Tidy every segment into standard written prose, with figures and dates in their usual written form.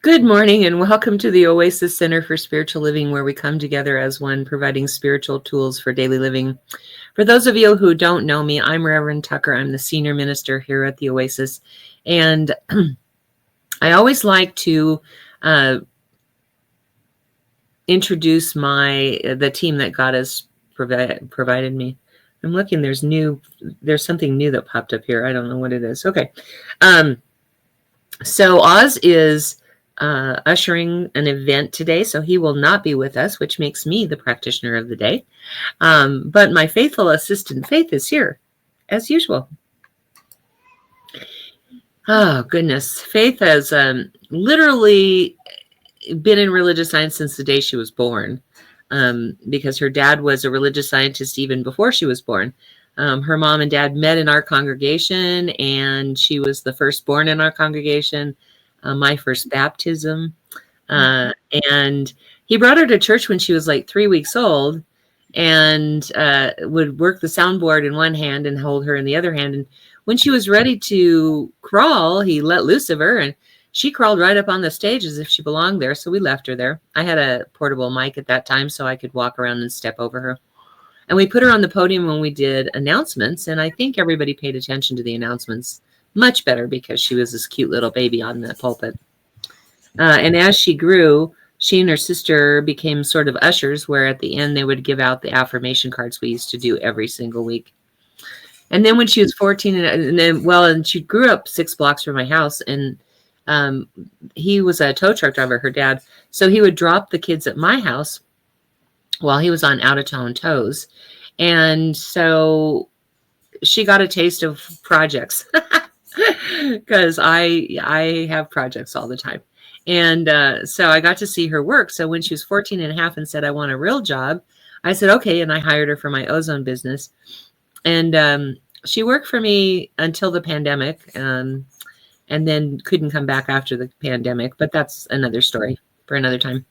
Good morning and welcome to the Oasis Center for Spiritual Living, where we come together as one, providing spiritual tools for daily living. For those of you who don't know me, I'm Reverend Tucker. I'm the senior minister here at the Oasis. And I always like to introduce the team that God has provided me. I'm looking, there's something new that popped up here. I don't know what it is. Okay. So Oz is ushering an event today, so he will not be with us, which makes me the practitioner of the day. But my faithful assistant, Faith, is here, as usual. Oh, goodness. Faith has literally been in religious science since the day she was born, because her dad was a religious scientist even before she was born. Her mom and dad met in our congregation, and she was the firstborn in our congregation. My first baptism. And he brought her to church when she was like 3 weeks old, and would work the soundboard in one hand and hold her in the other hand. And when she was ready to crawl, he let loose of her, and she crawled right up on the stage as if she belonged there. So we left her there. I had a portable mic at that time, so I could walk around and step over her. And we put her on the podium when we did announcements, and I think everybody paid attention to the announcements much better because she was this cute little baby on the pulpit. And as she grew, she and her sister became sort of ushers, where at the end they would give out the affirmation cards we used to do every single week. And then when she was 14, and she grew up 6 blocks from my house, and he was a tow truck driver, her dad. So he would drop the kids at my house while he was on out-of-town tows. And so she got a taste of projects. Because I have projects all the time. And so I got to see her work. So when she was 14 and a half and said, I want a real job, I said, okay. And I hired her for my ozone business. And she worked for me until the pandemic, and then couldn't come back after the pandemic. But that's another story for another time.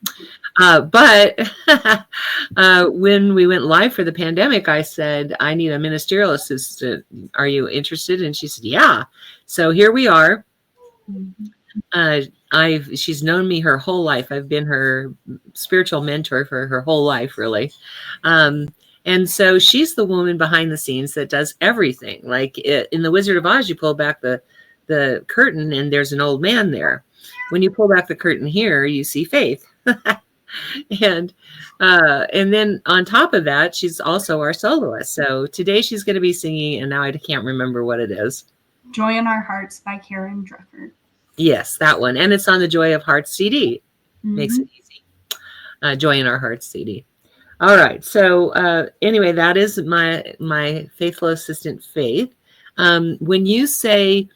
But when we went live for the pandemic, I said, I need a ministerial assistant. Are you interested? And she said, yeah. So here we are. She's known me her whole life. I've been her spiritual mentor for her whole life, really. And so she's the woman behind the scenes that does everything. Like in The Wizard of Oz, you pull back the curtain and there's an old man there. When you pull back the curtain here, you see Faith. And then on top of that, she's also our soloist. So today she's going to be singing, and now I can't remember what it is. Joy in Our Hearts by Karen Drucker. Yes, that one. And it's on the Joy of Hearts CD. Makes it easy. Joy in Our Hearts CD. All right. So anyway, that is my faithful assistant, Faith. When you say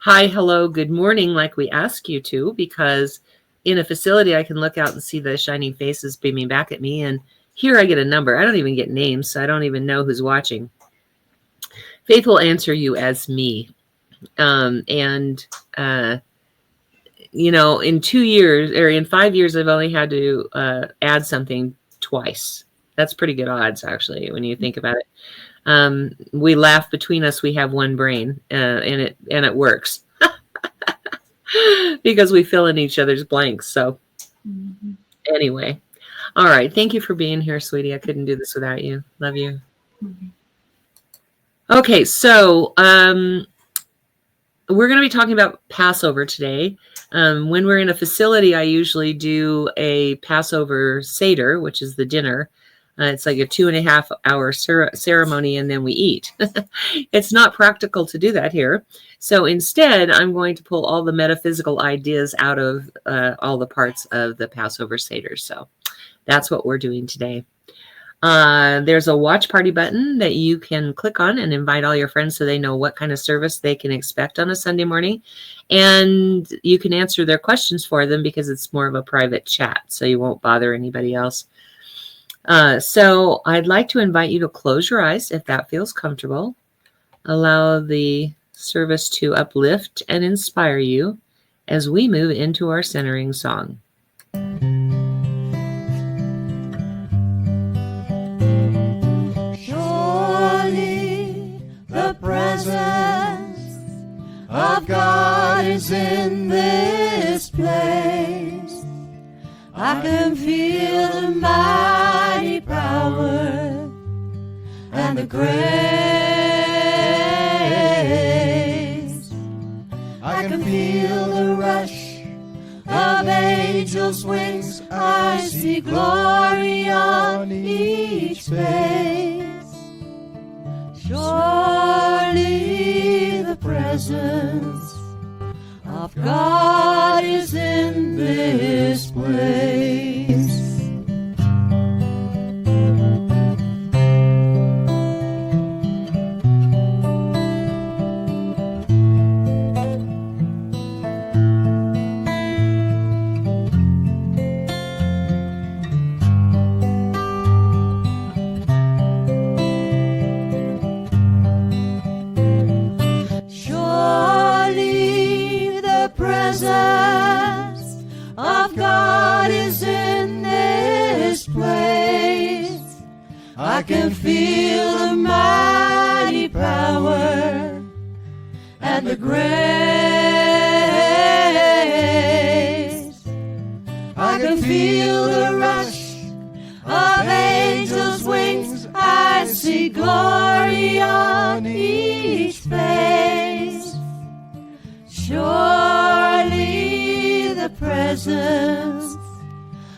hi, hello, good morning, like we ask you to, because in a facility, I can look out and see the shining faces beaming back at me. And here I get a number. I don't even get names, so I don't even know who's watching. Faith will answer you as me. In 2 years or in 5 years, I've only had to add something twice. That's pretty good odds, actually, when you think about it. We laugh between us. We have one brain, and it works. Because we fill in each other's blanks. So anyway, all right. Thank you for being here, sweetie. I couldn't do this without you. Love you. Okay, so we're going to be talking about Passover today. When we're in a facility, I usually do a Passover Seder, which is the dinner. It's like a 2.5 hour ceremony, and then we eat. It's not practical to do that here. So instead, I'm going to pull all the metaphysical ideas out of all the parts of the Passover Seder. So that's what we're doing today. There's a watch party button that you can click on and invite all your friends so they know what kind of service they can expect on a Sunday morning. And you can answer their questions for them because it's more of a private chat, so you won't bother anybody else. So I'd like to invite you to close your eyes if that feels comfortable. Allow the service to uplift and inspire you as we move into our centering song. Surely the presence of God is in this place. I can feel the mighty power and the grace. I can feel the rush of angels' wings. I see glory on each face. Surely the presence of God is in this place. Surely the presence of God is in this place. I can feel the mighty power and the grace. I can feel the rush of angels' wings. I see glory on each face. Surely the presence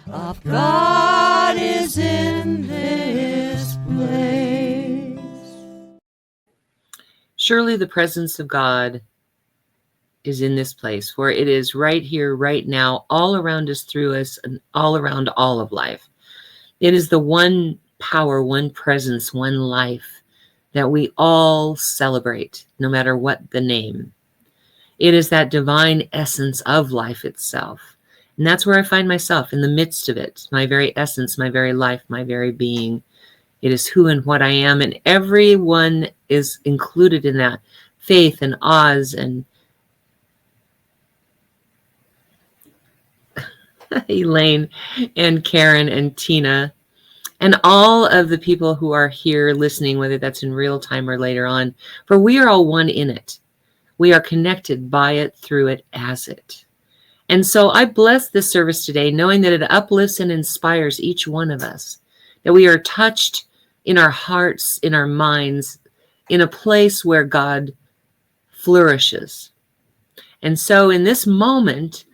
of God is in this place. Surely the presence of God is in this place, for it is right here, right now, all around us, through us, and all around all of life. It is the one power, one presence, one life that we all celebrate, no matter what the name. It is that divine essence of life itself. And that's where I find myself, in the midst of it, my very essence, my very life, my very being. It is who and what I am, and everyone is included in that. Faith and Oz and Elaine and Karen and Tina and all of the people who are here listening, whether that's in real time or later on, for we are all one in it. We are connected by it, through it, as it. And so I bless this service today, knowing that it uplifts and inspires each one of us, that we are touched in our hearts, in our minds, in a place where God flourishes. And so in this moment,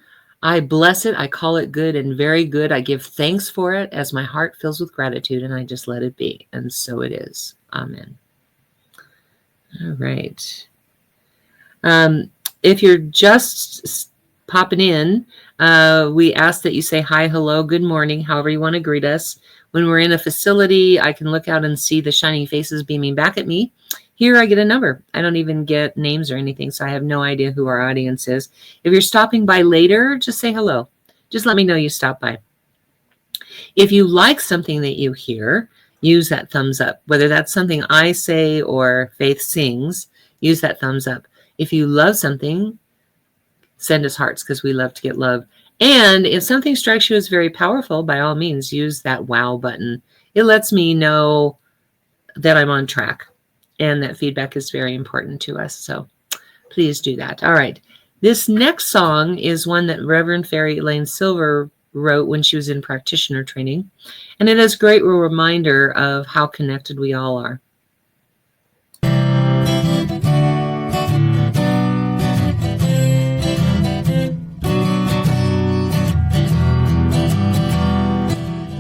I bless it. I call it good and very good. I give thanks for it as my heart fills with gratitude, and I just let it be. And so it is. Amen. All right. If you're just popping in, we ask that you say hi, hello, good morning, however you want to greet us. When we're in a facility, I can look out and see the shining faces beaming back at me. Here I get a number. I don't even get names or anything, so I have no idea who our audience is. If you're stopping by later, just say hello. Just let me know you stopped by. If you like something that you hear, use that thumbs up. Whether that's something I say or Faith sings, use that thumbs up. If you love something, send us hearts, because we love to get love. And if something strikes you as very powerful, by all means, use that wow button. It lets me know that I'm on track, and that feedback is very important to us. So please do that. All right. This next song is one that Reverend Fairy Elaine Silver wrote when she was in practitioner training. And it is a great reminder of how connected we all are.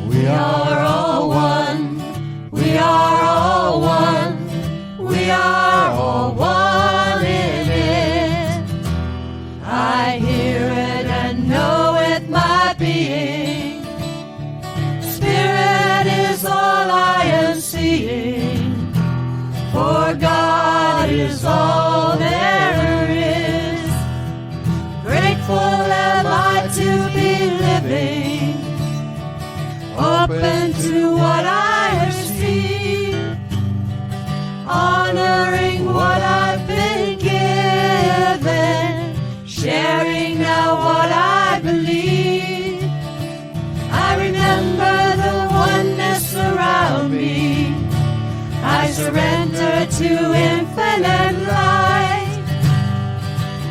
We are all one. We are all one. We are all one in it. I hear it and know it, my being. Spirit is all I am seeing. For God is all there is. Grateful am I to be living, open to what I receive, honoring what I've been given, sharing now what I believe. I remember the oneness around me. I surrender to infinite light,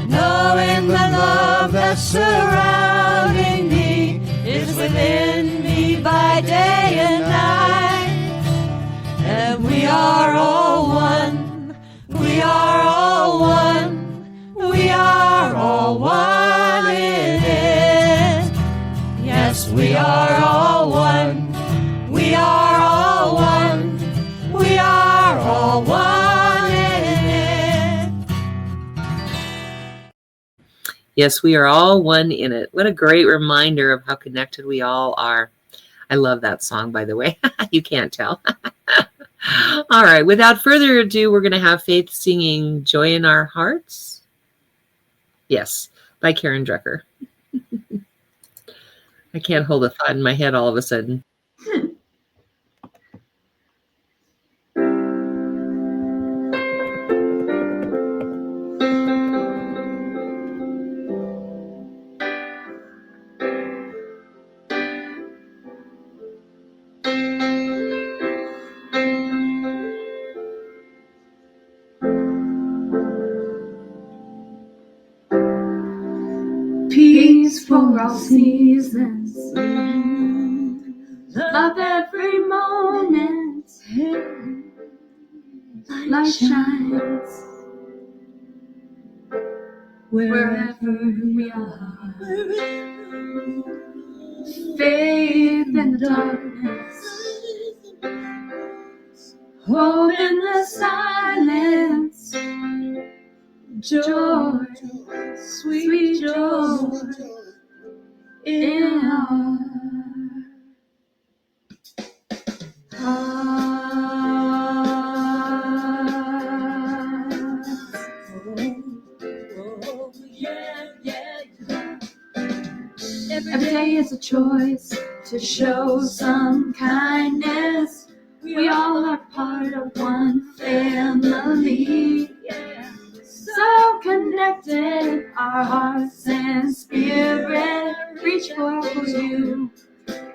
knowing the love that's surrounding me is within me by day and night. And we are all one, we are all one, we are all one in it. Yes, we are all one, we are all one, we are all one in it. Yes, we are all one in it. What a great reminder of how connected we all are. I love that song, by the way. You can't tell. All right, without further ado, we're going to have Faith singing Joy in Our Hearts. Yes, by Karen Drucker. I can't hold a thought in my head all of a sudden. Peace for all seasons, love every moment, light shines wherever we are. Faith in the darkness, hope in the silence, joy, sweet joy in our hearts. Every day is a choice to show some kindness. We all are part of one family. So connected, our hearts and spirit reach for you.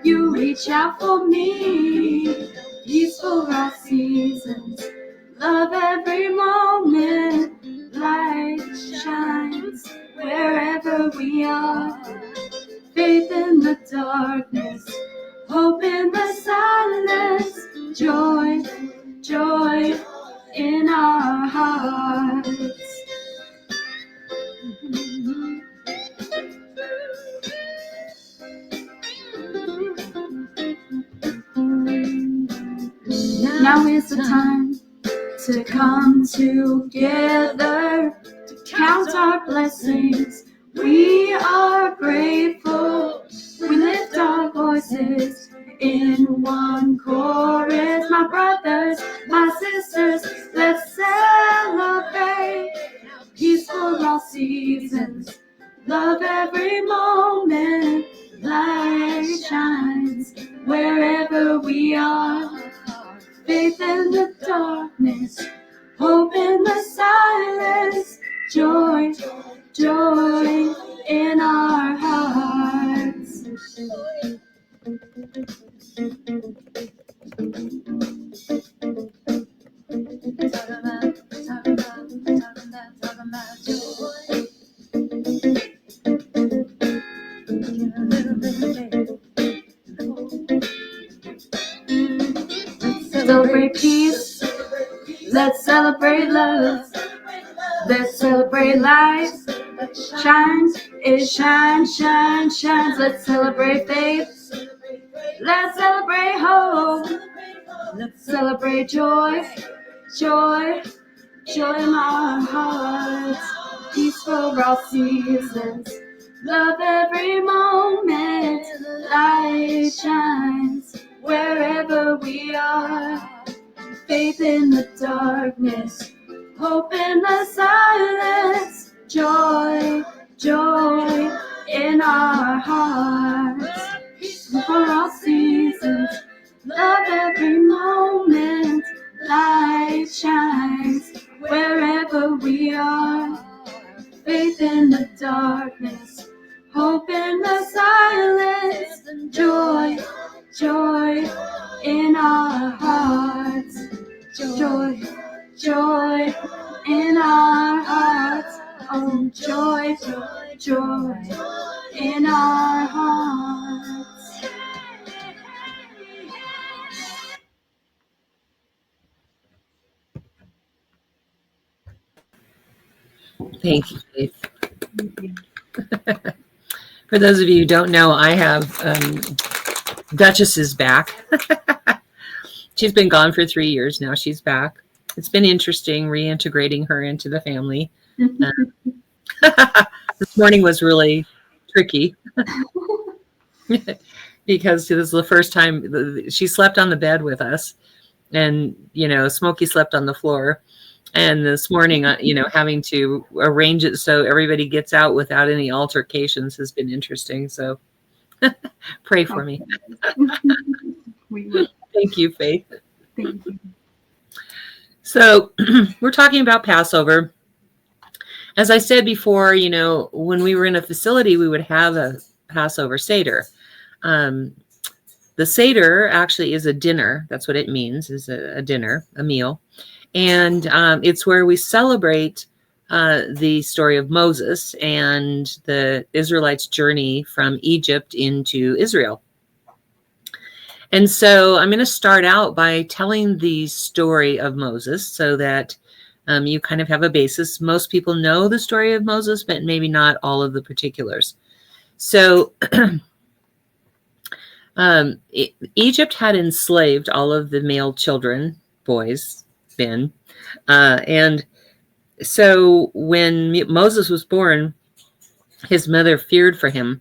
You reach out for me. Peace for all seasons, love every moment. Light shines wherever we are. Faith in the darkness, hope in the silence, joy, joy in our hearts. Now is the time to come together to count our blessings. We are grateful. We lift our voices in one chorus. My brothers, my sisters, let's celebrate. Peace for all seasons, love every moment. Light shines wherever we are. Faith in the darkness, hope in the silence, joy, joy in our hearts. Celebrate peace, let's celebrate love, let's celebrate life. Shines, it shines, shines, shines. Let's celebrate faith, let's celebrate hope, let's celebrate joy, joy, joy in our hearts. Peace for all seasons, love every moment. Light shines wherever we are. Faith in the darkness, hope in the silence, joy, joy in our hearts. For all seasons, love every moment. Light shines wherever we are. Faith in the darkness, hope in the silence, joy, joy in our hearts. Joy, joy in our hearts. Oh, joy, joy, joy in our hearts. Thank you, Faith. For those of you who don't know, I have Duchess is back. She's been gone for 3 years now. She's back. It's been interesting reintegrating her into the family. This morning was really tricky because this is the first time she slept on the bed with us, and Smokey slept on the floor. And this morning, having to arrange it so everybody gets out without any altercations has been interesting. So pray for me. We will. Thank you, Faith. Thank you. So we're talking about Passover. As I said before, when we were in a facility, we would have a Passover Seder. The Seder actually is a dinner. That's what it means, is a dinner, a meal. And it's where we celebrate the story of Moses and the Israelites' journey from Egypt into Israel. And so I'm going to start out by telling the story of Moses so that you kind of have a basis. Most people know the story of Moses, but maybe not all of the particulars. So Egypt had enslaved all of the male children, boys, men. And so when Moses was born, his mother feared for him.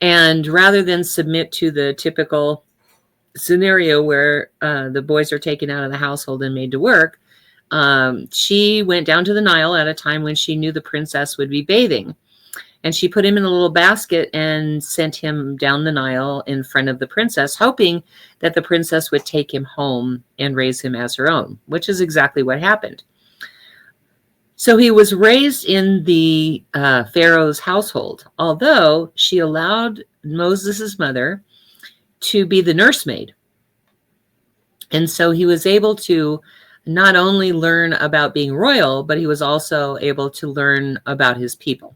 And rather than submit to the typical scenario where the boys are taken out of the household and made to work, she went down to the Nile at a time when she knew the princess would be bathing. And she put him in a little basket and sent him down the Nile in front of the princess, hoping that the princess would take him home and raise him as her own, which is exactly what happened. So he was raised in the Pharaoh's household, although she allowed Moses' mother to be the nursemaid. And so he was able to not only learn about being royal, but he was also able to learn about his people.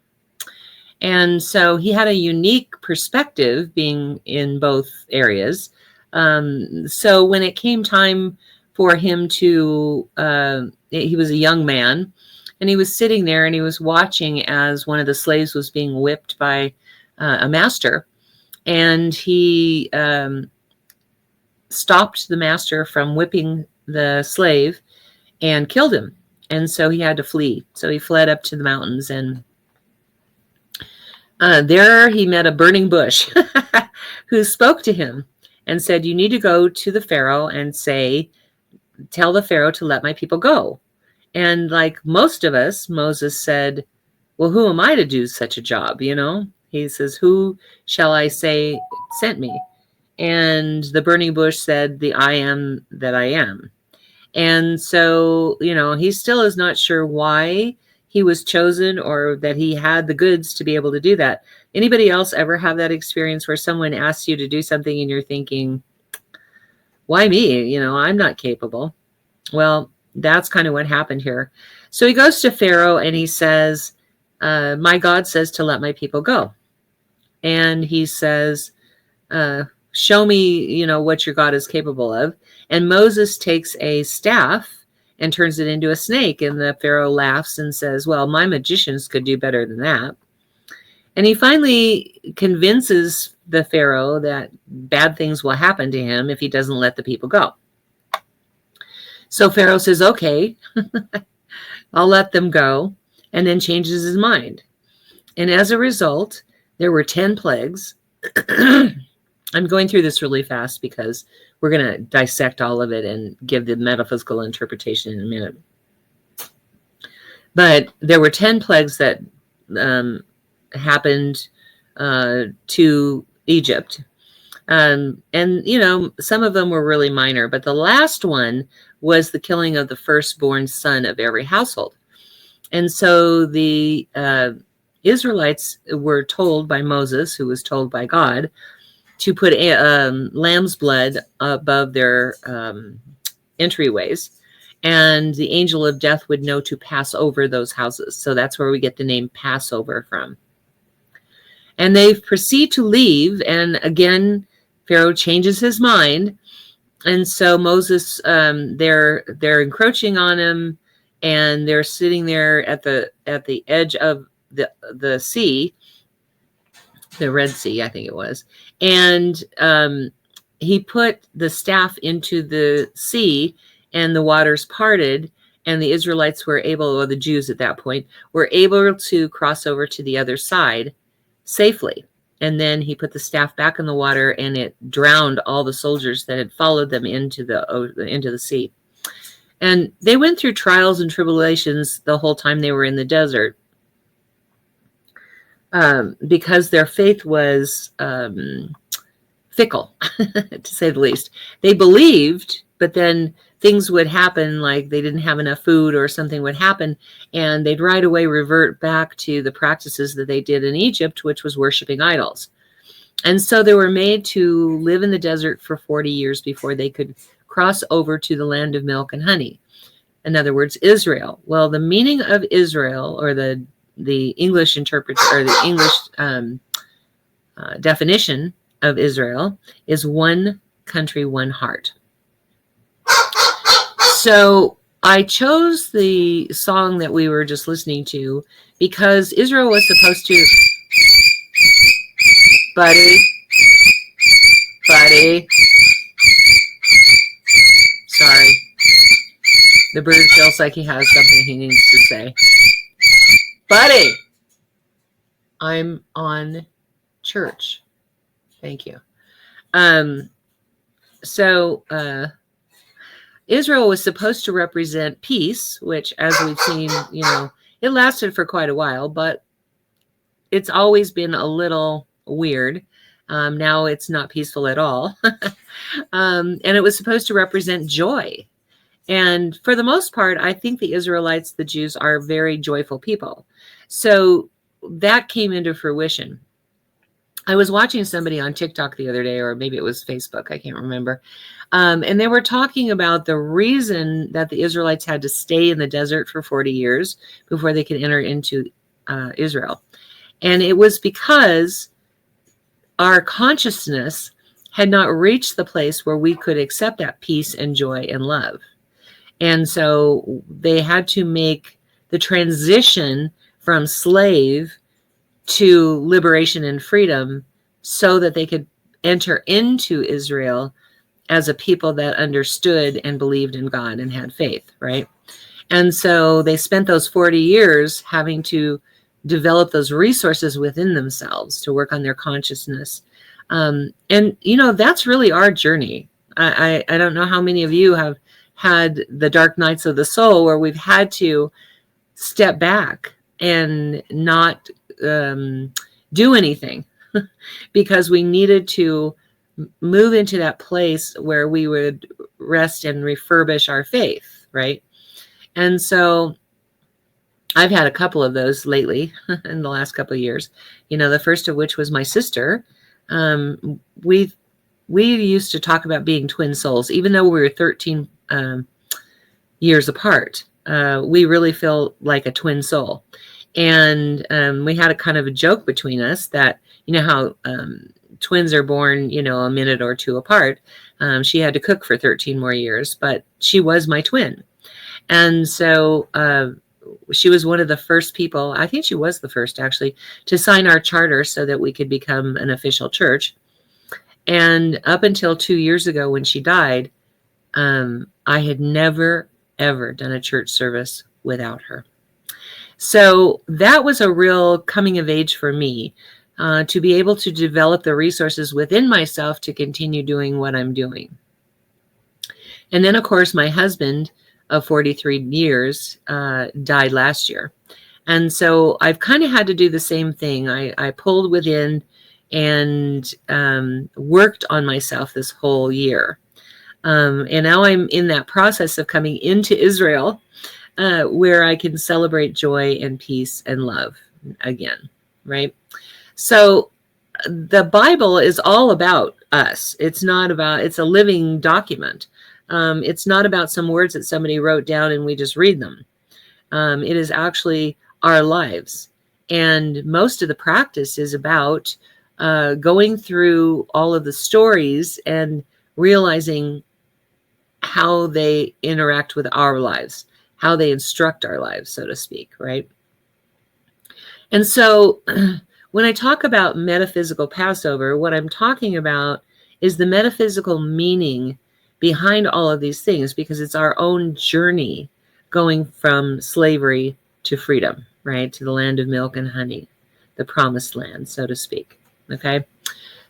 And so he had a unique perspective being in both areas. So when it came time for him to, he was a young man, and he was sitting there and he was watching as one of the slaves was being whipped by a master. And he stopped the master from whipping the slave and killed him. And so he had to flee. So he fled up to the mountains, and there he met a burning bush who spoke to him and said, "You need to go to the Pharaoh and tell the Pharaoh to let my people go." And like most of us, Moses said, "Well, who am I to do such a job?" He says, "Who shall I say sent me?" And the burning bush said, "The I am that I am." And so, he still is not sure why he was chosen or that he had the goods to be able to do that. Anybody else ever have that experience where someone asks you to do something and you're thinking, why me? I'm not capable. Well, that's kind of what happened here. So he goes to Pharaoh and he says, my God says to let my people go. And he says, show me, what your God is capable of. And Moses takes a staff and turns it into a snake. And the Pharaoh laughs and says, well, my magicians could do better than that. And he finally convinces the Pharaoh that bad things will happen to him if he doesn't let the people go. So Pharaoh says, okay, I'll let them go, and then changes his mind. And as a result, there were 10 plagues. I'm going through this really fast because we're going to dissect all of it and give the metaphysical interpretation in a minute. But there were 10 plagues that happened to Egypt. And, some of them were really minor, but the last one was the killing of the firstborn son of every household. And so the Israelites were told by Moses, who was told by God, to put lamb's blood above their entryways, and the angel of death would know to pass over those houses. So that's where we get the name Passover from. And they proceed to leave, and again, Pharaoh changes his mind, and so Moses, they're encroaching on him, and they're sitting there at the edge of the sea, the Red Sea, I think it was. And he put the staff into the sea, and the waters parted, and the Israelites were able, or the Jews at that point, were able to cross over to the other side safely. And then he put the staff back in the water, and it drowned all the soldiers that had followed them into the sea. And they went through trials and tribulations the whole time they were in the desert, because their faith was fickle, to say the least. They believed, but then things would happen, like they didn't have enough food or something would happen, and they'd right away revert back to the practices that they did in Egypt, which was worshiping idols. And so they were made to live in the desert for 40 years before they could cross over to the land of milk and honey. In other words, Israel. Well, the meaning of Israel, or the English definition of Israel, is one country, one heart. So I chose the song that we were just listening to because Israel was supposed to, buddy, sorry, the bird feels like he has something he needs to say. Buddy, I'm on church. Thank you. Israel was supposed to represent peace, which, as we've seen, it lasted for quite a while, but it's always been a little weird. Now it's not peaceful at all. And it was supposed to represent joy. And for the most part, I think the Israelites, the Jews, are very joyful people. So that came into fruition. I was watching somebody on TikTok the other day, or maybe it was Facebook, I can't remember. And they were talking about the reason that the Israelites had to stay in the desert for 40 years before they could enter into Israel. And it was because our consciousness had not reached the place where we could accept that peace and joy and love. And so they had to make the transition from slave to liberation and freedom so that they could enter into Israel as a people that understood and believed in God and had faith, right? And so they spent those 40 years having to develop those resources within themselves to work on their consciousness. And, that's really our journey. I don't know how many of you have had the dark nights of the soul where we've had to step back and not do anything because we needed to move into that place where we would rest and refurbish our faith, right? And so I've had a couple of those lately in the last couple of years, the first of which was my sister. We used to talk about being twin souls, even though we were 13 years apart. We really feel like a twin soul. And we had a kind of a joke between us that, how twins are born, a minute or two apart. She had to cook for 13 more years, but she was my twin. And so she was one of the first people, I think she was the first actually, to sign our charter so that we could become an official church. And up until 2 years ago when she died, I had never, ever done a church service without her. So that was a real coming of age for me, to be able to develop the resources within myself to continue doing what I'm doing. And then, of course, my husband of 43 years died last year. And so I've kind of had to do the same thing. I pulled within and worked on myself this whole year. And now I'm in that process of coming into Israel, where I can celebrate joy and peace and love again, right? So the Bible is all about us. It's a living document. It's not about some words that somebody wrote down and we just read them. It is actually our lives. And most of the practice is about going through all of the stories and realizing how they interact with our lives, how they instruct our lives, so to speak, right? And so when I talk about metaphysical Passover, what I'm talking about is the metaphysical meaning behind all of these things, because it's our own journey going from slavery to freedom, right? To the land of milk and honey, the promised land, so to speak. Okay.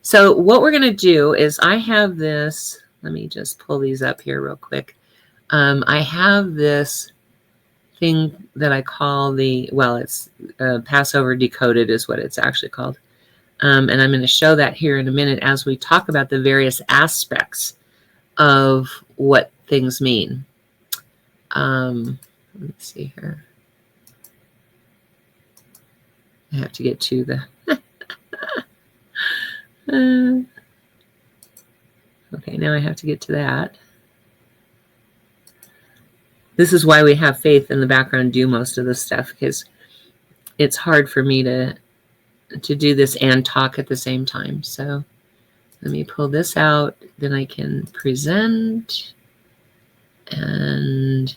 So what we're going to do is I have this, let me just pull these up here real quick. I have this thing that I call it's Passover Decoded is what it's actually called. And I'm going to show that here in a minute as we talk about the various aspects of what things mean. Let me see here. I have to get to the... okay, now I have to get to that. This is why we have Faith in the background do most of this stuff, because it's hard for me to do this and talk at the same time. So let me pull this out, then I can present and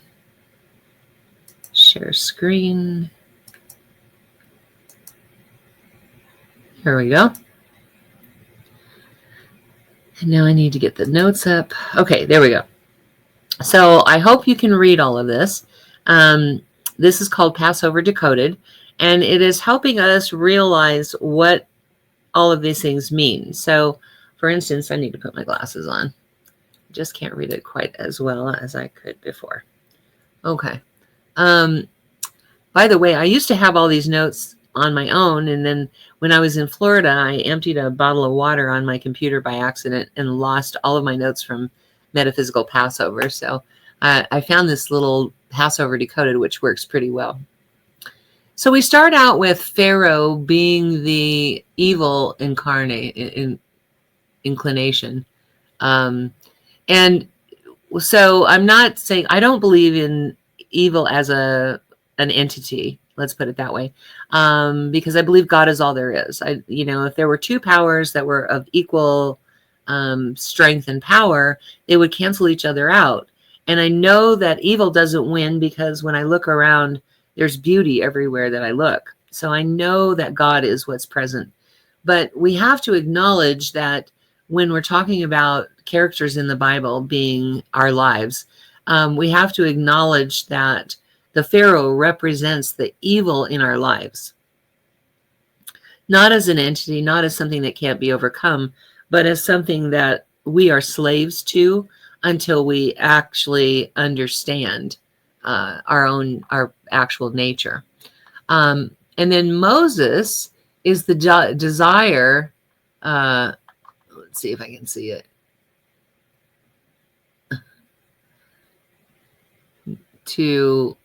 share screen. Here we go. And now I need to get the notes up. Okay, there we go. So I hope you can read all of this. This is called Passover Decoded, and it is helping us realize what all of these things mean. So, for instance, I need to put my glasses on. Just can't read it quite as well as I could before. Okay. By the way, I used to have all these notes on my own, and then when I was in Florida, I emptied a bottle of water on my computer by accident and lost all of my notes from Metaphysical Passover. So I found this little Passover Decoded, which works pretty well. So we start out with Pharaoh being the evil inclination. And so I'm not saying, I don't believe in evil as an entity. Let's put it that way. Because I believe God is all there is. If there were two powers that were of equal strength and power, they would cancel each other out. And I know that evil doesn't win, because when I look around, there's beauty everywhere that I look. So I know that God is what's present. But we have to acknowledge that when we're talking about characters in the Bible being our lives, we have to acknowledge that the Pharaoh represents the evil in our lives. Not as an entity, not as something that can't be overcome, but as something that we are slaves to until we actually understand our actual nature. And then Moses is the desire. Let's see if I can see it. To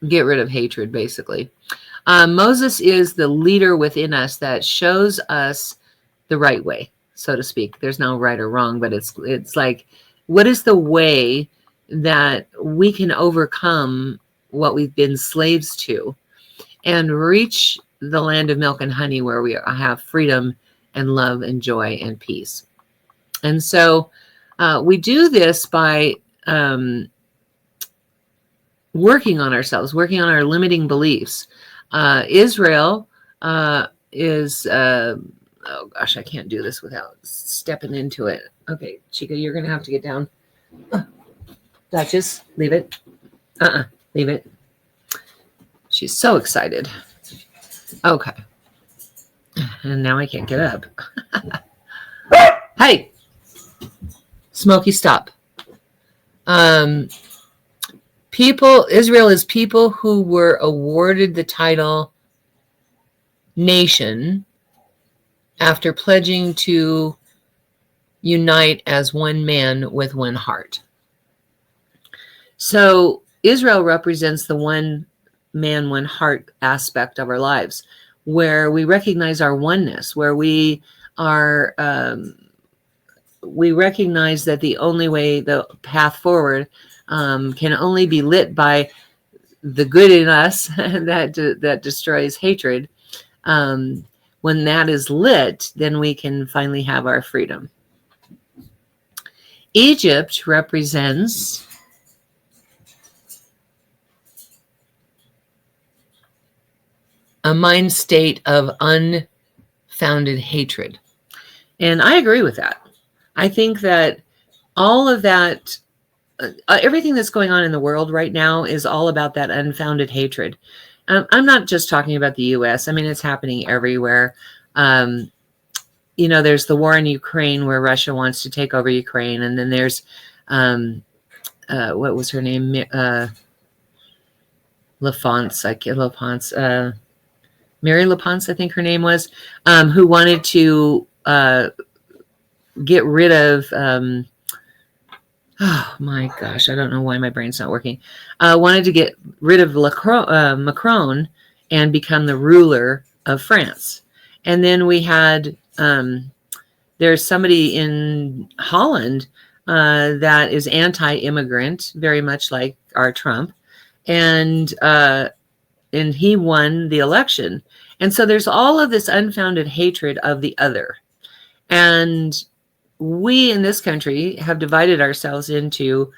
get rid of hatred, basically. Moses is the leader within us that shows us the right way, so to speak. There's no right or wrong, but it's like, what is the way that we can overcome what we've been slaves to and reach the land of milk and honey, where we have freedom and love and joy and peace. And so we do this by working on ourselves, working on our limiting beliefs. Israel is, oh gosh, I can't do this without stepping into it. Okay, Chica, you're going to have to get down. Duchess, leave it. Leave it. She's so excited. Okay. And now I can't get up. Hey! Smokey, stop. Israel is people who were awarded the title nation after pledging to unite as one man with one heart. So Israel represents the one man, one heart aspect of our lives, where we recognize our oneness, where we are, we recognize that the only way, the path forward, can only be lit by the good in us that destroys hatred. When that is lit, then we can finally have our freedom. Egypt represents a mind state of unfounded hatred. And I agree with that. I think that all of that, everything that's going on in the world right now is all about that unfounded hatred. I'm not just talking about the U.S. I mean, it's happening everywhere. There's the war in Ukraine where Russia wants to take over Ukraine. And then there's, what was her name? Mary LaPonce, I think her name was, who wanted to get rid of, oh my gosh, I don't know why my brain's not working. Wanted to get rid of Macron and become the ruler of France. And then we had, there's somebody in Holland that is anti-immigrant, very much like our Trump. And he won the election. And so there's all of this unfounded hatred of the other. And we in this country have divided ourselves into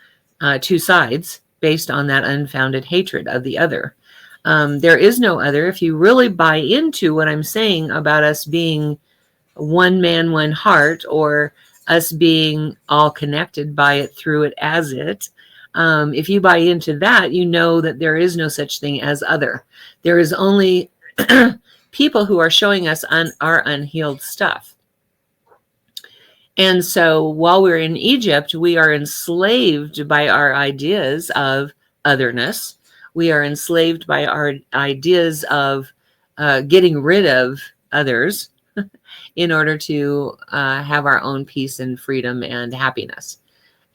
two sides based on that unfounded hatred of the other. There is no other. If you really buy into what I'm saying about us being one man, one heart, or us being all connected by it, through it, as it, if you buy into that, you know that there is no such thing as other. There is only people who are showing us our unhealed stuff. And so while we're in Egypt, we are enslaved by our ideas of otherness. We are enslaved by our ideas of getting rid of others in order to have our own peace and freedom and happiness.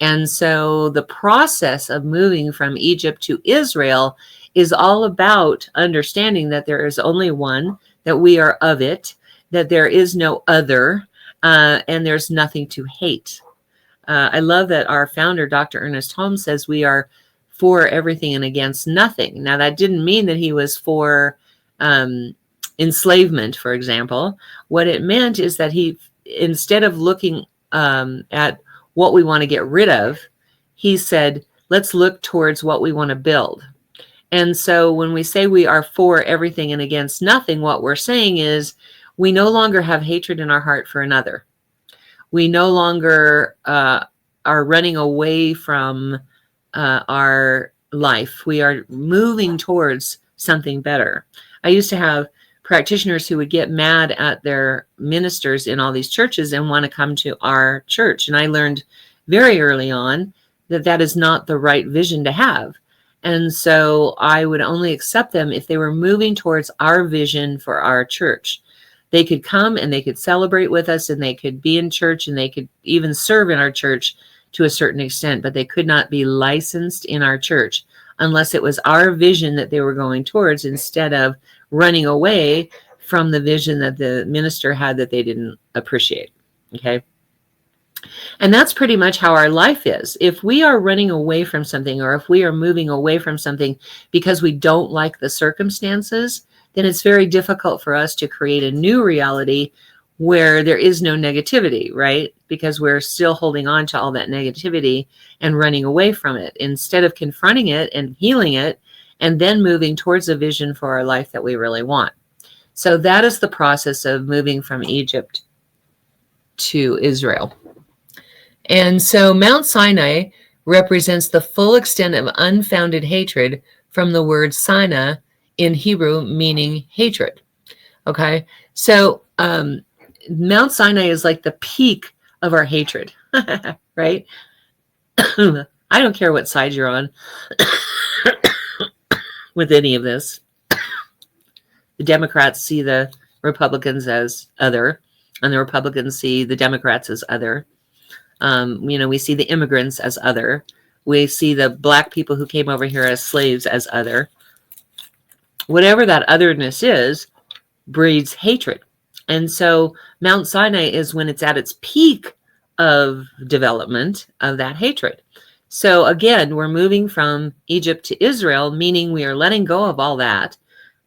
And so the process of moving from Egypt to Israel is all about understanding that there is only one, that we are of it, that there is no other, and there's nothing to hate. I love that our founder, Dr. Ernest Holmes, says we are for everything and against nothing. Now, that didn't mean that he was for enslavement, for example. What it meant is that he, instead of looking at what we want to get rid of, he said, let's look towards what we want to build. And so when we say we are for everything and against nothing, what we're saying is we no longer have hatred in our heart for another. We no longer are running away from our life. We are moving towards something better. I used to have practitioners who would get mad at their ministers in all these churches and want to come to our church. And I learned very early on that that is not the right vision to have. And so I would only accept them if they were moving towards our vision for our church. They could come and they could celebrate with us and they could be in church and they could even serve in our church to a certain extent, but they could not be licensed in our church unless it was our vision that they were going towards, instead of running away from the vision that the minister had that they didn't appreciate. Okay. And that's pretty much how our life is. If we are running away from something, or if we are moving away from something because we don't like the circumstances, then it's very difficult for us to create a new reality where there is no negativity, right? Because we're still holding on to all that negativity and running away from it, instead of confronting it and healing it and then moving towards a vision for our life that we really want. So that is the process of moving from Egypt to Israel. And so Mount Sinai represents the full extent of unfounded hatred from the word Sinai in Hebrew, meaning hatred. Okay, so Mount Sinai is like the peak of our hatred, right? I don't care what side you're on with any of this. The Democrats see the Republicans as other, and the Republicans see the Democrats as other. We see the immigrants as other. We see the black people who came over here as slaves as other. Whatever that otherness is, breeds hatred. And so Mount Sinai is when it's at its peak of development of that hatred. So again, we're moving from Egypt to Israel, meaning we are letting go of all that.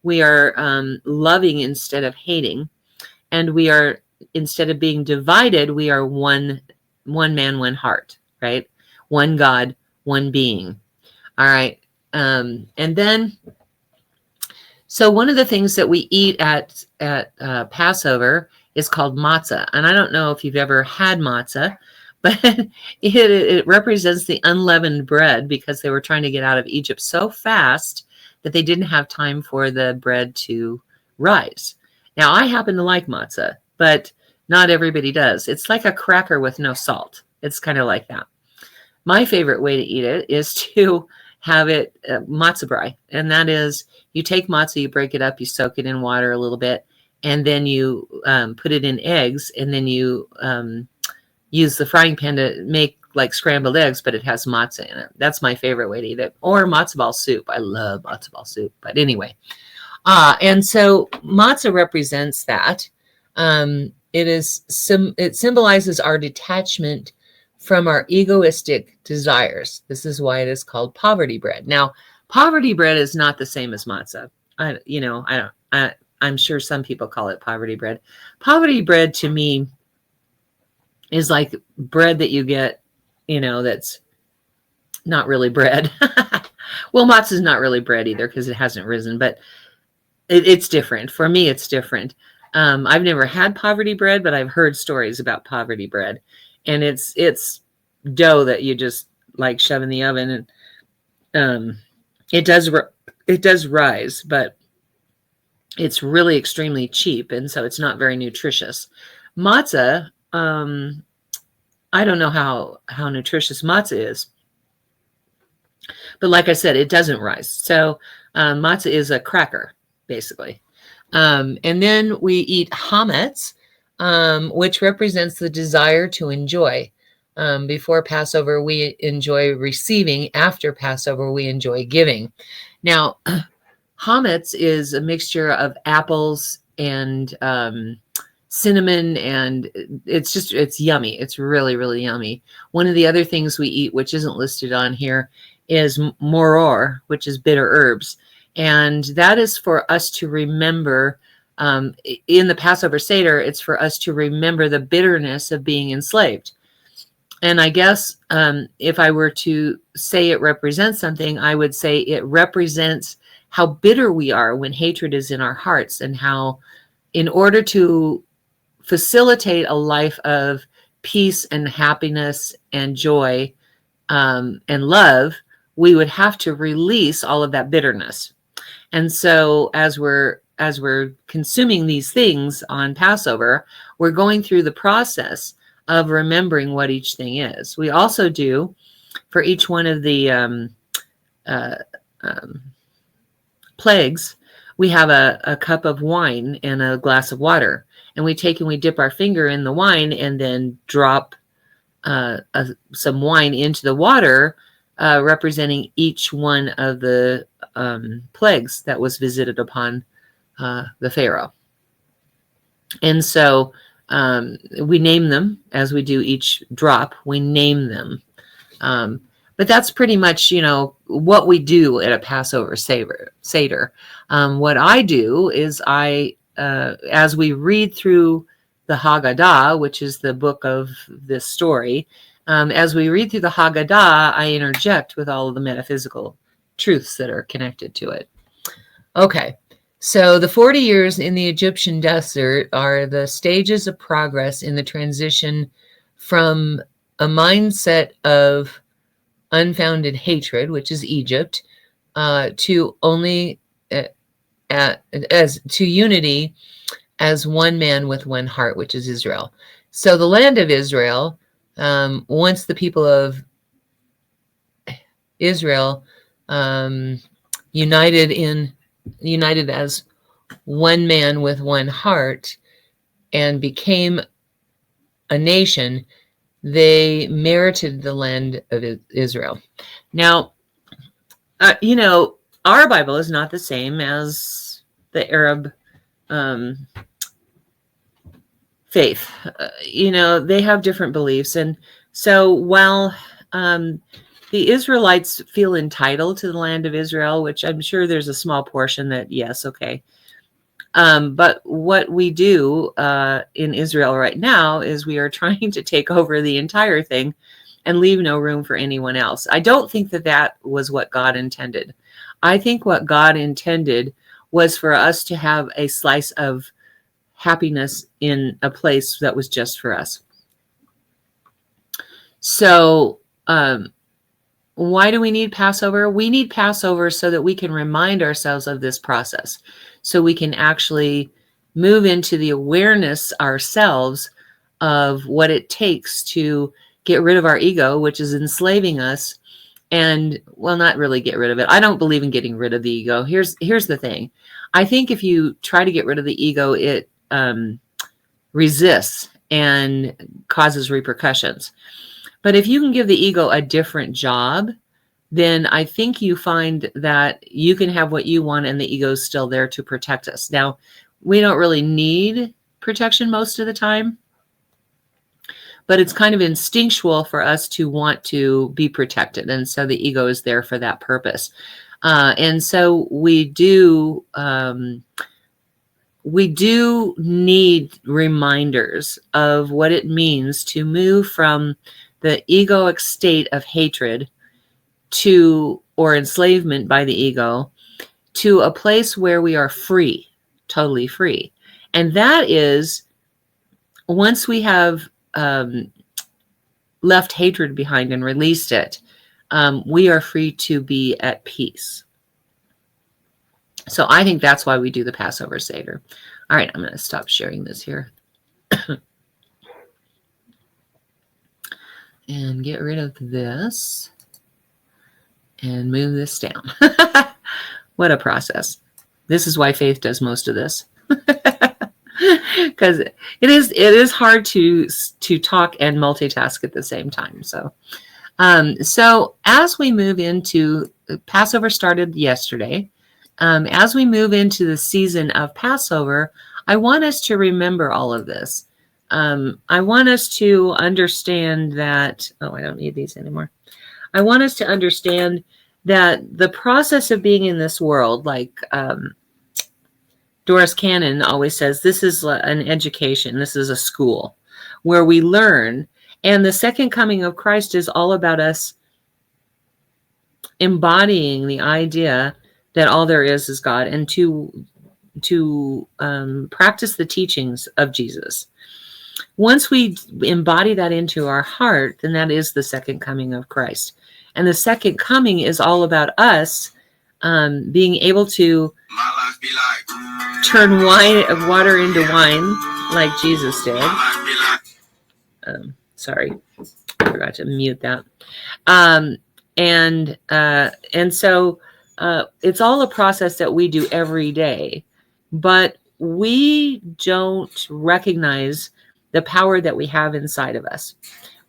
We are loving instead of hating. And we are, instead of being divided, we are one man, one heart, right? One God, one being. All right. And then, So one of the things that we eat at Passover is called matzah. And I don't know if you've ever had matzah, but it represents the unleavened bread, because they were trying to get out of Egypt so fast that they didn't have time for the bread to rise. Now, I happen to like matzah, but not everybody does. It's like a cracker with no salt. It's kind of like that. My favorite way to eat it is to have it matzah brai. And that is, you take matzah, you break it up, you soak it in water a little bit, and then you put it in eggs, and then you use the frying pan to make like scrambled eggs, but it has matzah in it. That's my favorite way to eat it. Or matzo ball soup. I love matzo ball soup. But anyway, and so matzah represents that. It symbolizes our detachment from our egoistic desires. This is why it is called poverty bread. Now, poverty bread is not the same as matzah. I'm sure some people call it poverty bread. Poverty bread to me is like bread that you get, that's not really bread. Well, matzah is not really bread either, because it hasn't risen, but it's different. For me, it's different. I've never had poverty bread, but I've heard stories about poverty bread. And it's dough that you just like shove in the oven, and it does rise, but it's really extremely cheap, and so it's not very nutritious. Matzah, I don't know how nutritious matzah is, but like I said, it doesn't rise. So matzah is a cracker, basically. And then we eat hametz, which represents the desire to enjoy. Before Passover, we enjoy receiving. After Passover, we enjoy giving. Now, hametz is a mixture of apples and cinnamon, and it's yummy. It's really, really yummy. One of the other things we eat, which isn't listed on here, is moror, which is bitter herbs. And that is for us to remember, in the Passover Seder, it's for us to remember the bitterness of being enslaved. And I guess if I were to say it represents something, I would say it represents how bitter we are when hatred is in our hearts, and how in order to facilitate a life of peace and happiness and joy and love, we would have to release all of that bitterness. And so as we're consuming these things on Passover, we're going through the process of remembering what each thing is. We also do, for each one of the plagues, we have a cup of wine and a glass of water. And we take and we dip our finger in the wine, and then drop some wine into the water, representing each one of the plagues that was visited upon the Pharaoh. And so we name them as we do each drop. We name them. But that's pretty much, what we do at a Passover Seder. What I do is as we read through the Haggadah, which is the book of this story, as we read through the Haggadah, I interject with all of the metaphysical truths that are connected to it. Okay, so the 40 years in the Egyptian desert are the stages of progress in the transition from a mindset of unfounded hatred, which is Egypt, to unity as one man with one heart, which is Israel. So the land of Israel, once the people of Israel united as one man with one heart and became a nation, they merited the land of Israel. Now, our Bible is not the same as the Arab faith. They have different beliefs. And so while the Israelites feel entitled to the land of Israel, which I'm sure there's a small portion that, yes, okay. But what we do in Israel right now is we are trying to take over the entire thing and leave no room for anyone else. I don't think that was what God intended. I think what God intended was for us to have a slice of happiness in a place that was just for us. So, why do we need Passover? We need Passover so that we can remind ourselves of this process, so we can actually move into the awareness ourselves of what it takes to get rid of our ego, which is enslaving us. And, well, not really get rid of it. I don't believe in getting rid of the ego. Here's the thing. I think if you try to get rid of the ego, it resists and causes repercussions. But if you can give the ego a different job, then I think you find that you can have what you want and the ego is still there to protect us. Now, we don't really need protection most of the time, but it's kind of instinctual for us to want to be protected. And so the ego is there for that purpose. And so we do need reminders of what it means to move from the egoic state of hatred or enslavement by the ego to a place where we are free, totally free. And that is, once we have left hatred behind and released it, we are free to be at peace. So I think that's why we do the Passover Seder. All right, I'm going to stop sharing this here. And get rid of this and move this down. What a process. This is why Faith does most of this. Because it is hard to talk and multitask at the same time. So as we move into Passover started yesterday. As we move into the season of Passover, I want us to remember all of this. I want us to understand that, I don't need these anymore. I want us to understand that the process of being in this world, like Doris Cannon always says, this is an education. This is a school where we learn. And the second coming of Christ is all about us embodying the idea that all there is God, and to practice the teachings of Jesus. Once we embody that into our heart, then that is the second coming of Christ. And the second coming is all about us being able to turn water into wine like Jesus did. Sorry, I forgot to mute that. And so it's all a process that we do every day, but we don't recognize the power that we have inside of us.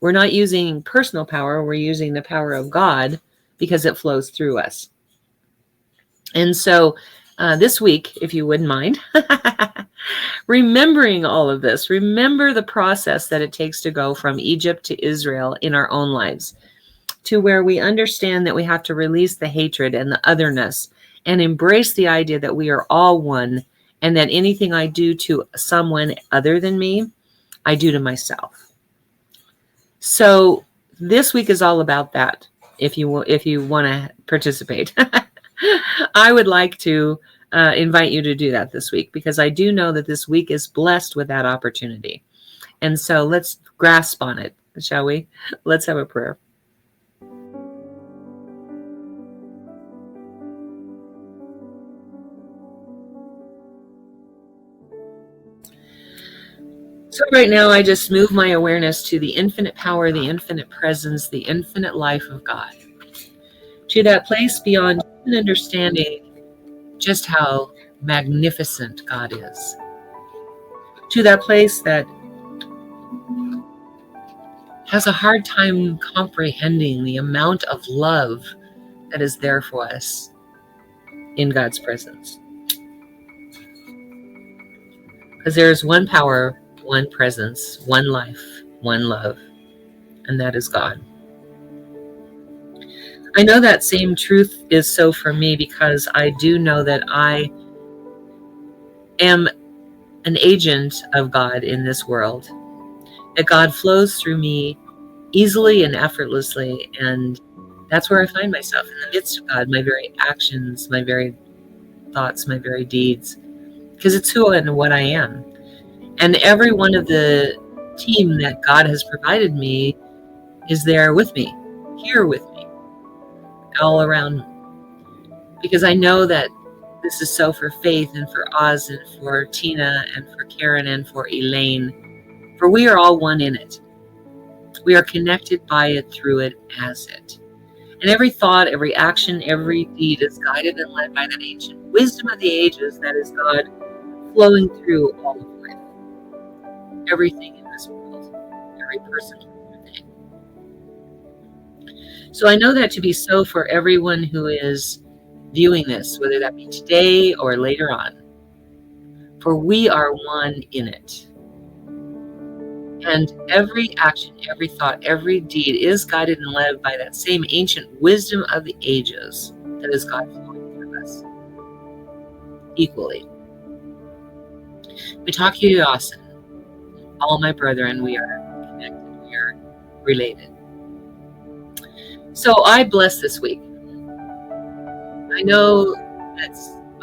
We're not using personal power. We're using the power of God because it flows through us. And so this week, if you wouldn't mind, remembering all of this, remember the process that it takes to go from Egypt to Israel in our own lives, to where we understand that we have to release the hatred and the otherness and embrace the idea that we are all one, and that anything I do to someone other than me, I do to myself. So this week is all about that. If you want to participate, I would like to invite you to do that this week, because I do know that this week is blessed with that opportunity. And so let's grasp on it, shall we? Let's have a prayer. So right now, I just move my awareness to the infinite power, the infinite presence, the infinite life of God, to that place beyond human understanding just how magnificent God is, to that place that has a hard time comprehending the amount of love that is there for us in God's presence. Because there is one power, one presence, one life, one love, and that is God. I know that same truth is so for me, because I do know that I am an agent of God in this world, that God flows through me easily and effortlessly, and that's where I find myself, in the midst of God, my very actions, my very thoughts, my very deeds, because it's who and what I am. And every one of the team that God has provided me is there with me, here with me, all around me. Because I know that this is so for Faith and for Oz and for Tina and for Karen and for Elaine, for we are all one in it. We are connected by it, through it, as it. And every thought, every action, every deed is guided and led by that ancient wisdom of the ages that is God flowing through all of life. Everything in this world, every person, every thing. So I know that to be so for everyone who is viewing this, whether that be today or later on. For we are one in it. And every action, every thought, every deed is guided and led by that same ancient wisdom of the ages that is God flowing through us equally. Mitaku Yasin, all my brethren, we are connected, we are related. So I bless this week. I know that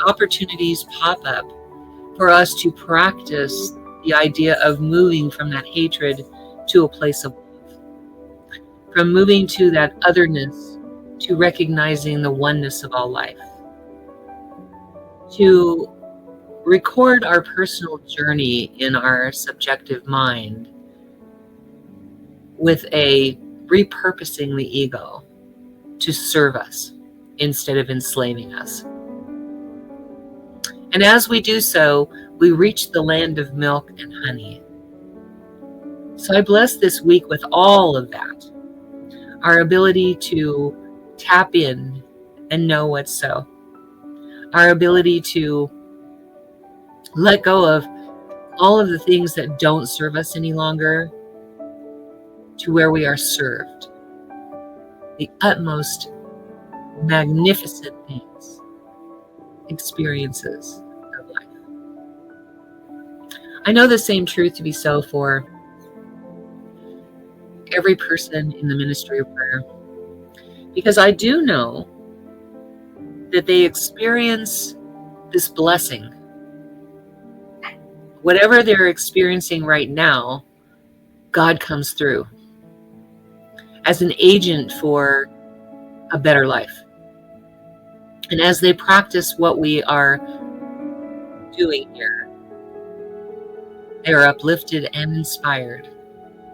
opportunities pop up for us to practice the idea of moving from that hatred to a place of love, from moving to that otherness to recognizing the oneness of all life, to record our personal journey in our subjective mind with a repurposing the ego to serve us instead of enslaving us. And as we do so, we reach the land of milk and honey. So I bless this week with all of that. Our ability to tap in and know what's so. Our ability to let go of all of the things that don't serve us any longer to where we are served. The utmost magnificent things, experiences of life. I know the same truth to be so for every person in the ministry of prayer, because I do know that they experience this blessing. Whatever they're experiencing right now, God comes through as an agent for a better life. And as they practice what we are doing here, they are uplifted and inspired.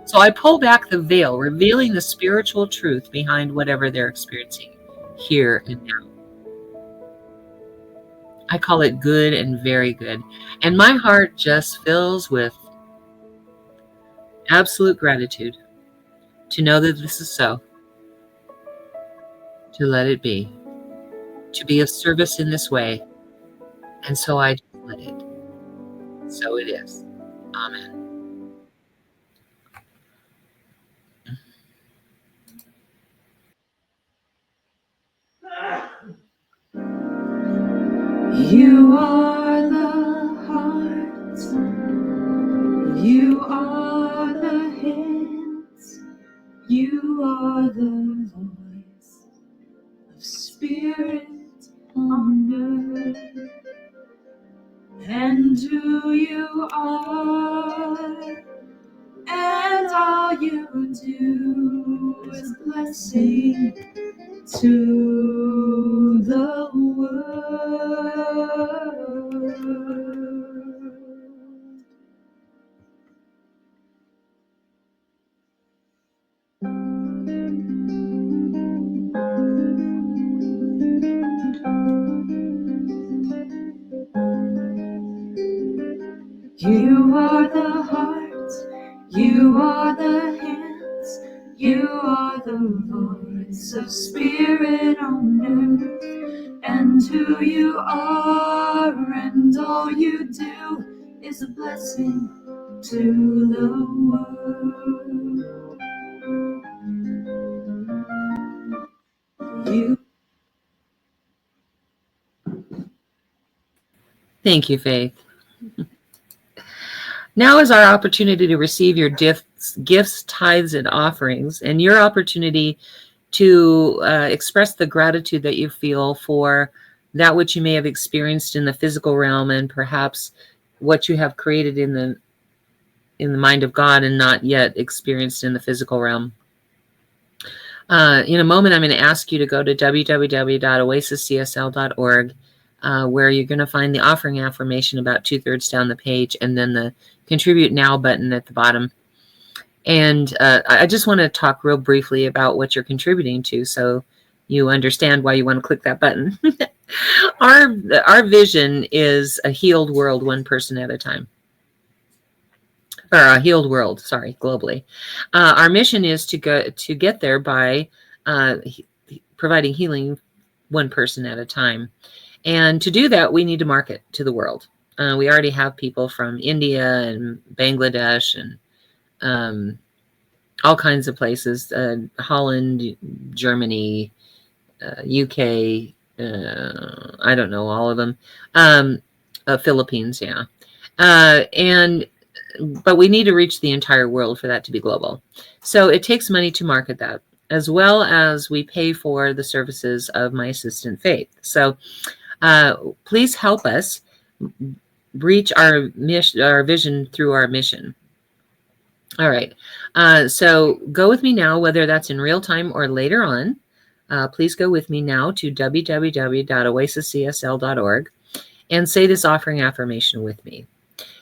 So I pull back the veil, revealing the spiritual truth behind whatever they're experiencing here and now. I call it good and very good. And my heart just fills with absolute gratitude to know that this is so, to let it be, to be of service in this way. And so I just let it. So it is. Amen. You are the heart, you are the hands, you are the voice of spirit on earth, and who you are, and all you do is blessing to the world. You are the heart, you are the hands, you are the voice of spirit on earth, and who you are, and all you do is a blessing to the world. You Thank you, Faith. Now is our opportunity to receive your gifts, tithes, and offerings, and your opportunity to express the gratitude that you feel for that which you may have experienced in the physical realm, and perhaps what you have created in the mind of God and not yet experienced in the physical realm. In a moment, I'm going to ask you to go to www.oasiscsl.org, where you're going to find the offering affirmation about 2/3 down the page, and then the Contribute Now button at the bottom. And I just want to talk real briefly about what you're contributing to, so you understand why you want to click that button. Our vision is a healed world, one person at a time. Or a healed world, sorry, globally. Our mission is to get there by providing healing one person at a time. And to do that, we need to market to the world. We already have people from India and Bangladesh and all kinds of places, Holland, Germany, UK, I don't know, all of them, Philippines, yeah. But we need to reach the entire world for that to be global. So it takes money to market that, as well as we pay for the services of my assistant Faith. So please help us reach our vision through our mission. All right. So go with me now, whether that's in real time or later on. Please go with me now to www.oasiscsl.org and say this offering affirmation with me.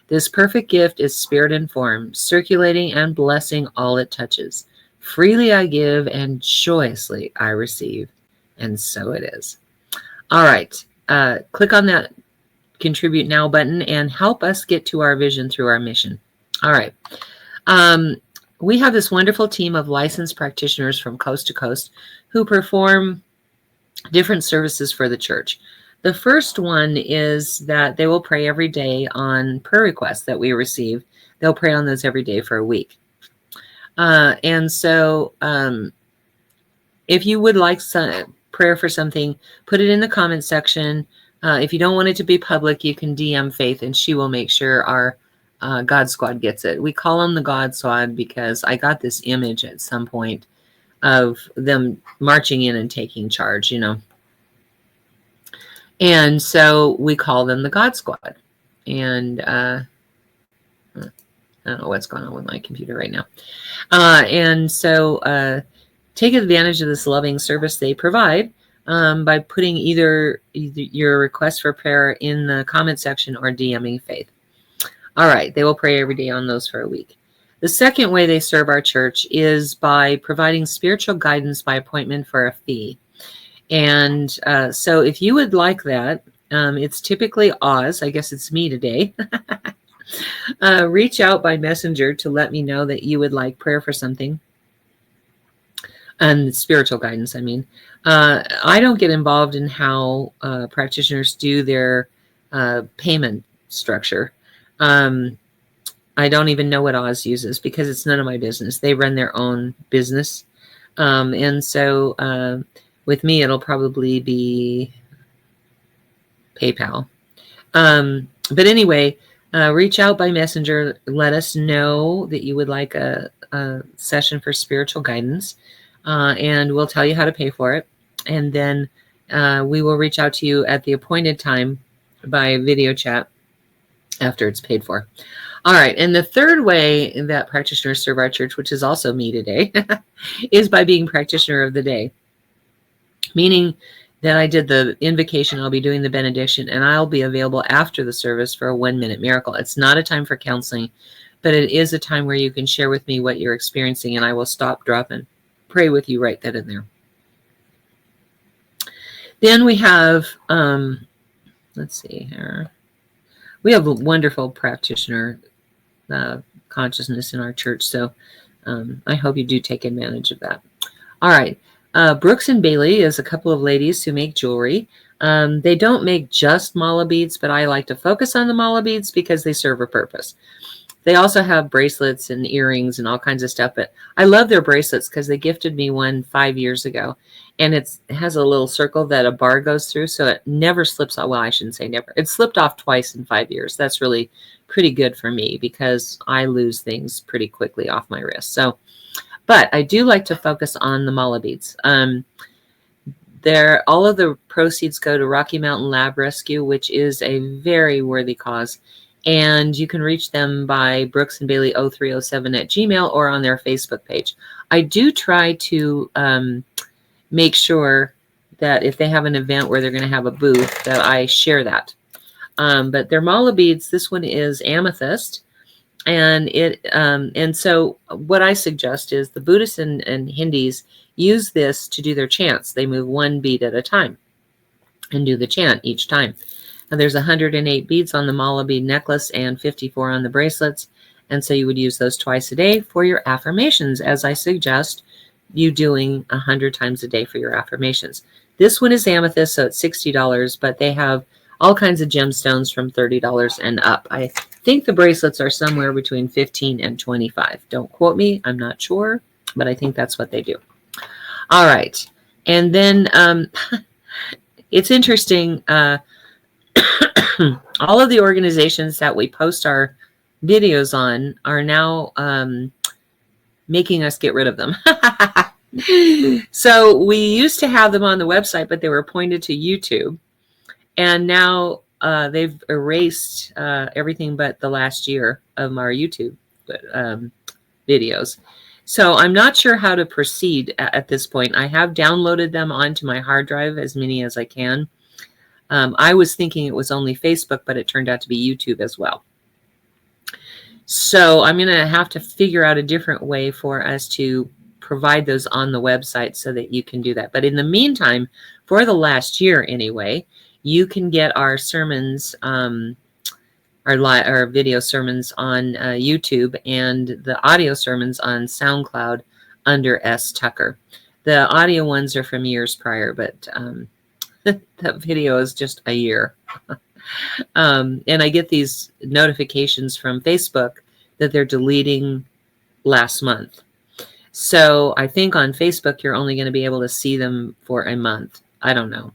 This perfect gift is spirit informed, circulating and blessing all it touches. Freely I give and joyously I receive. And so it is. All right. Click on that Contribute Now button and help us get to our vision through our mission. All right. We have this wonderful team of licensed practitioners from coast to coast who perform different services for the church. The first one is that they will pray every day on prayer requests that we receive. They'll pray on those every day for a week. And so if you would like some prayer for something, put it in the comment section. If you don't want it to be public, you can DM Faith and she will make sure our God Squad gets it. We call them the God Squad because I got this image at some point of them marching in and taking charge, you know. And so we call them the God Squad. And I don't know what's going on with my computer right now. And so take advantage of this loving service they provide by putting either your request for prayer in the comment section or DMing Faith. All right, they will pray every day on those for a week. The second way they serve our church is by providing spiritual guidance by appointment for a fee. And so if you would like that, it's typically Oz. I guess it's me today. Reach out by messenger to let me know that you would like prayer for something. And spiritual guidance, I mean. I don't get involved in how practitioners do their payment structure. I don't even know what Oz uses because it's none of my business. They run their own business. And so with me, it'll probably be PayPal. But anyway, reach out by messenger. Let us know that you would like a session for spiritual guidance. And we'll tell you how to pay for it. And then we will reach out to you at the appointed time by video chat after it's paid for. All right. And the third way that practitioners serve our church, which is also me today, is by being practitioner of the day. Meaning that I did the invocation, I'll be doing the benediction, and I'll be available after the service for a 1-minute miracle. It's not a time for counseling, but it is a time where you can share with me what you're experiencing, and I will stop, drop, and pray with you right then and there. Then we have, let's see here. We have a wonderful practitioner consciousness in our church, so I hope you do take advantage of that. All right. Brooks and Bailey is a couple of ladies who make jewelry. They don't make just mala beads, but I like to focus on the mala beads because they serve a purpose. They also have bracelets and earrings and all kinds of stuff, but I love their bracelets because they gifted me one 5 years ago, and it has a little circle that a bar goes through, so it never slips off. Well, I shouldn't say never. It slipped off twice in 5 years. That's really pretty good for me because I lose things pretty quickly off my wrist. So, but I do like to focus on the mala beads. All of the proceeds go to Rocky Mountain Lab Rescue, which is a very worthy cause. And you can reach them by Brooks and Bailey 0307 at Gmail or on their Facebook page. I do try to make sure that if they have an event where they're going to have a booth, that I share that. But they're mala beads. This one is amethyst. And so what I suggest is the Buddhists and Hindus use this to do their chants. They move one bead at a time and do the chant each time. And there's 108 beads on the mala bead necklace and 54 on the bracelets. And so you would use those twice a day for your affirmations, as I suggest you doing 100 times a day for your affirmations. This one is amethyst, so it's $60, but they have all kinds of gemstones from $30 and up. I think the bracelets are somewhere between $15 and $25. Don't quote me. I'm not sure, but I think that's what they do. All right. And then it's interesting. All of the organizations that we post our videos on are now making us get rid of them. So we used to have them on the website, but they were pointed to YouTube. And now they've erased everything but the last year of our YouTube videos. So I'm not sure how to proceed at this point. I have downloaded them onto my hard drive, as many as I can. I was thinking it was only Facebook, but it turned out to be YouTube as well. So I'm going to have to figure out a different way for us to provide those on the website so that you can do that. But in the meantime, for the last year anyway, you can get our sermons, our video sermons on YouTube and the audio sermons on SoundCloud under S. Tucker. The audio ones are from years prior, but that video is just a year. And I get these notifications from Facebook that they're deleting last month. So I think on Facebook, you're only going to be able to see them for a month. I don't know.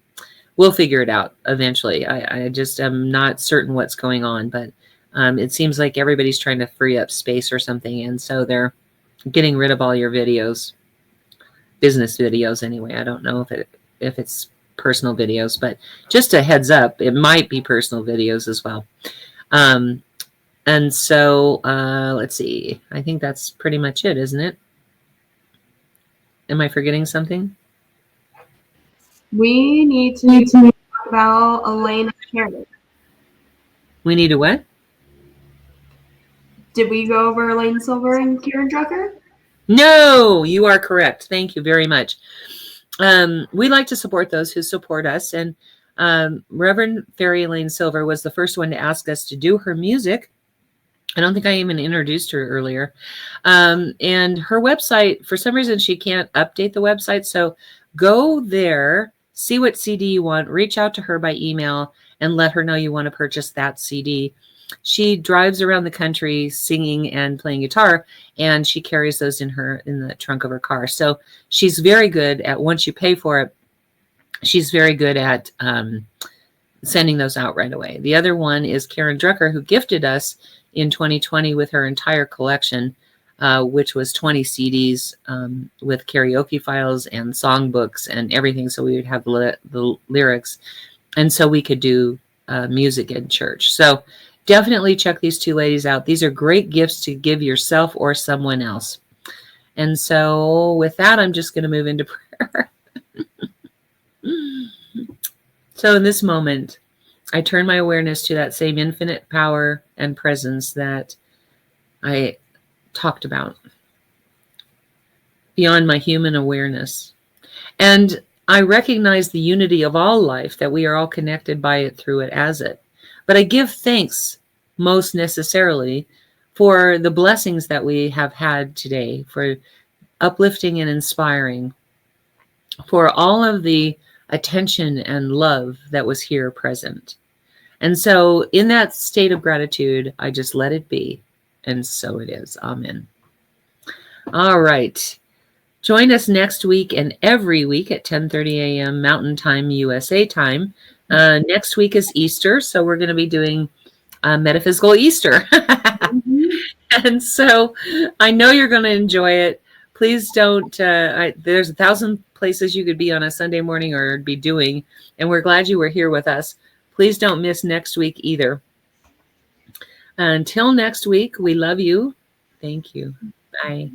We'll figure it out eventually. I just am not certain what's going on, but it seems like everybody's trying to free up space or something. And so they're getting rid of all your videos, business videos anyway. I don't know if it's personal videos, but just a heads up, it might be personal videos as well. And so let's see. I think that's pretty much it, isn't it? Am I forgetting something? We need to talk about Elaine and Karen. We need to what? Did we go over Elaine Silver and Karen Drucker? No, you are correct. Thank you very much. We like to support those who support us. And Reverend Fairy Elaine Silver was the first one to ask us to do her music. I don't think I even introduced her earlier. And her website, for some reason, she can't update the website. So go there, see what CD you want, reach out to her by email, and let her know you want to purchase that CD. She drives around the country singing and playing guitar, and she carries those in the trunk of her car. So she's very good at, once you pay for it, she's very good at sending those out right away. The other one is Karen Drucker, who gifted us in 2020 with her entire collection, which was 20 CDs with karaoke files and songbooks and everything. So we would have the lyrics, and so we could do music in church. So definitely check these two ladies out. These are great gifts to give yourself or someone else. And so with that, I'm just going to move into prayer. So in this moment, I turn my awareness to that same infinite power and presence that I talked about, beyond my human awareness. And I recognize the unity of all life, that we are all connected by it, through it, as it. But I give thanks most necessarily for the blessings that we have had today, for uplifting and inspiring, for all of the attention and love that was here present. And so in that state of gratitude, I just let it be. And so it is. Amen. All right. Join us next week and every week at 10:30 a.m. Mountain Time, USA time. Next week is Easter, so we're going to be doing Metaphysical Easter. And so I know you're going to enjoy it. Please don't, there's 1,000 places you could be on a Sunday morning or be doing. And we're glad you were here with us. Please don't miss next week either. Until next week, we love you. Thank you. Bye.